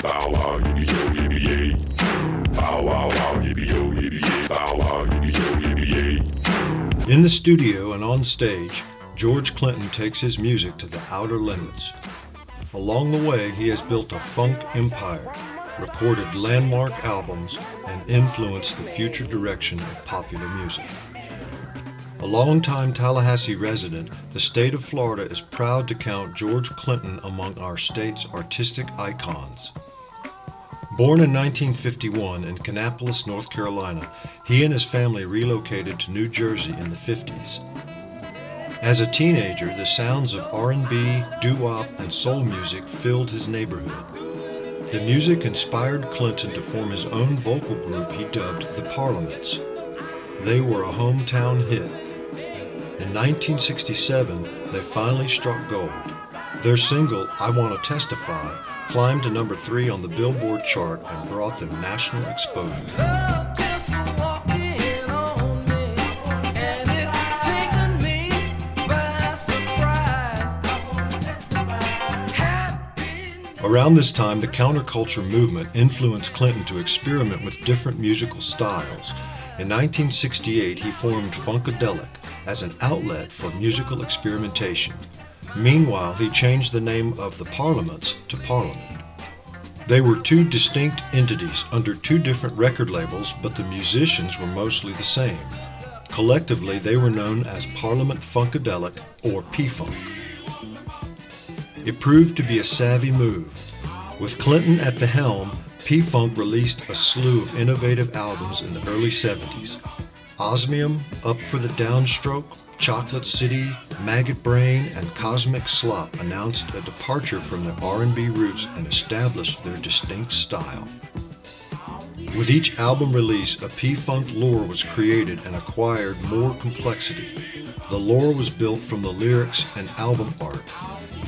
bow wow, yippee yo, yippee yay. Bow wow wow, yippee yo, yippee yay. Bow wow, yippee yo, yippee yay. In the studio and on stage, George Clinton takes his music to the outer limits. Along the way, he has built a funk empire, recorded landmark albums, and influenced the future direction of popular music. A longtime Tallahassee resident, the state of Florida is proud to count George Clinton among our state's artistic icons. Born in 1951 in Kannapolis, North Carolina, he and his family relocated to New Jersey in the 50s. As a teenager, the sounds of R&B, doo-wop, and soul music filled his neighborhood. The music inspired Clinton to form his own vocal group he dubbed the Parliaments. They were a hometown hit. In 1967, they finally struck gold. Their single, I Want to Testify, climbed to number 3 on the Billboard chart and brought them national exposure. Around this time, the counterculture movement influenced Clinton to experiment with different musical styles. In 1968, he formed Funkadelic as an outlet for musical experimentation. Meanwhile, he changed the name of the Parliaments to Parliament. They were two distinct entities under two different record labels, but the musicians were mostly the same. Collectively, they were known as Parliament-Funkadelic or P-Funk. It proved to be a savvy move. With Clinton at the helm, P-Funk released a slew of innovative albums in the early 70s. Osmium, Up for the Downstroke, Chocolate City, Maggot Brain, and Cosmic Slop announced a departure from their R&B roots and established their distinct style. With each album release, a P-Funk lore was created and acquired more complexity. The lore was built from the lyrics and album art.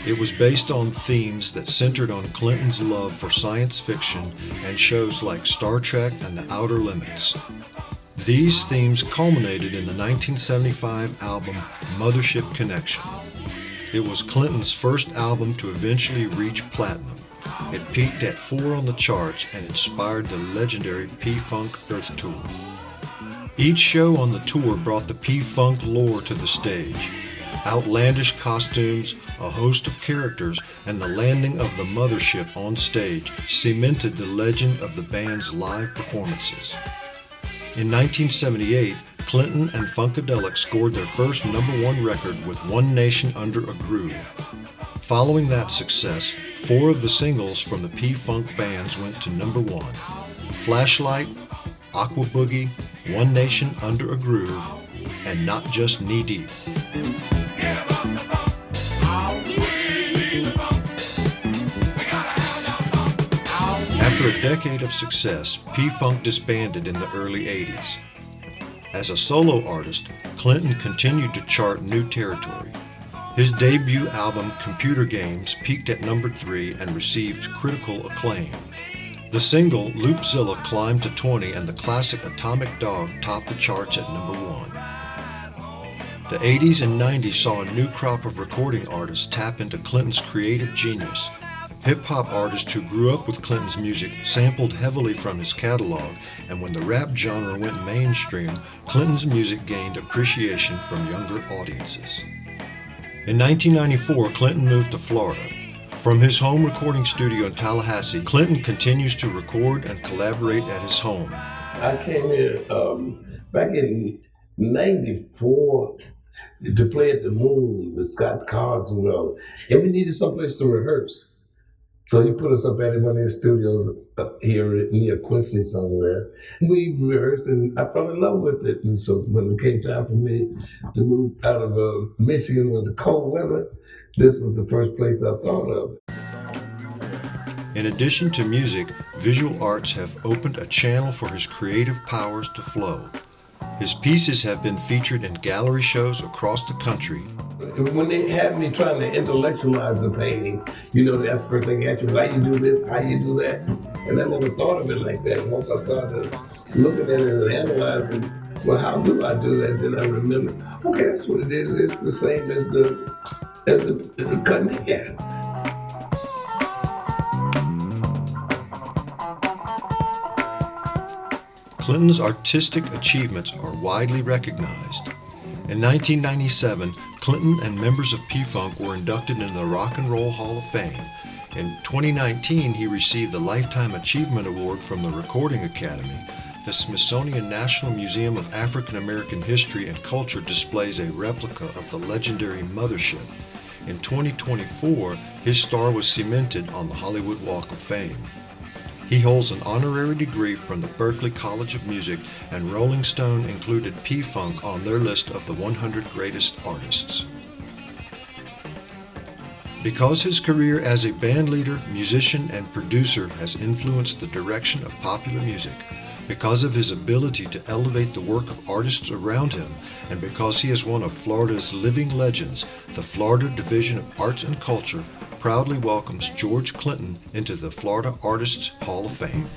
It was based on themes that centered on Clinton's love for science fiction and shows like Star Trek and The Outer Limits. These themes culminated in the 1975 album Mothership Connection. It was Clinton's first album to eventually reach platinum. It peaked at 4 on the charts and inspired the legendary P-Funk Earth Tour. Each show on the tour brought the P-Funk lore to the stage. Outlandish costumes, a host of characters, and the landing of the Mothership on stage cemented the legend of the band's live performances. In 1978, Clinton and Funkadelic scored their first #1 record with One Nation Under a Groove. Following that success, 4 of the singles from the P-Funk bands went to #1: Flashlight, Aqua Boogie, One Nation Under a Groove, and Not Just Knee Deep. After a decade of success, P-Funk disbanded in the early 80s. As a solo artist, Clinton continued to chart new territory. His debut album, Computer Games, peaked at #3 and received critical acclaim. The single, Loopzilla, climbed to 20, and the classic Atomic Dog topped the charts at #1. The 80s and 90s saw a new crop of recording artists tap into Clinton's creative genius. Hip-hop artists who grew up with Clinton's music sampled heavily from his catalog, and when the rap genre went mainstream, Clinton's music gained appreciation from younger audiences. In 1994, Clinton moved to Florida. From his home recording studio in Tallahassee, Clinton continues to record and collaborate at his home. I came here back in '94 to play at the Moon with Scott Carswell, and we needed someplace to rehearse. So he put us up at one of his studios up here near Quincy somewhere. We rehearsed and I fell in love with it. And so when it came time for me to move out of Michigan with the cold weather, this was the first place I thought of. In addition to music, visual arts have opened a channel for his creative powers to flow. His pieces have been featured in gallery shows across the country. When they had me trying to intellectualize the painting, that's the first thing they asked me, why you do this, how you do that? And I never thought of it like that. Once I started looking at it and analyzing, well, how do I do that? Then I remember, okay, that's what it is. It's the same as the cutting hair. Clinton's artistic achievements are widely recognized. In 1997, Clinton and members of P-Funk were inducted into the Rock and Roll Hall of Fame. In 2019, he received the Lifetime Achievement Award from the Recording Academy. The Smithsonian National Museum of African American History and Culture displays a replica of the legendary Mothership. In 2024, his star was cemented on the Hollywood Walk of Fame. He holds an honorary degree from the Berklee College of Music, and Rolling Stone included P-Funk on their list of the 100 greatest artists. Because his career as a bandleader, musician, and producer has influenced the direction of popular music, because of his ability to elevate the work of artists around him, and because he is one of Florida's living legends, the Florida Division of Arts and Culture proudly welcomes George Clinton into the Florida Artists Hall of Fame.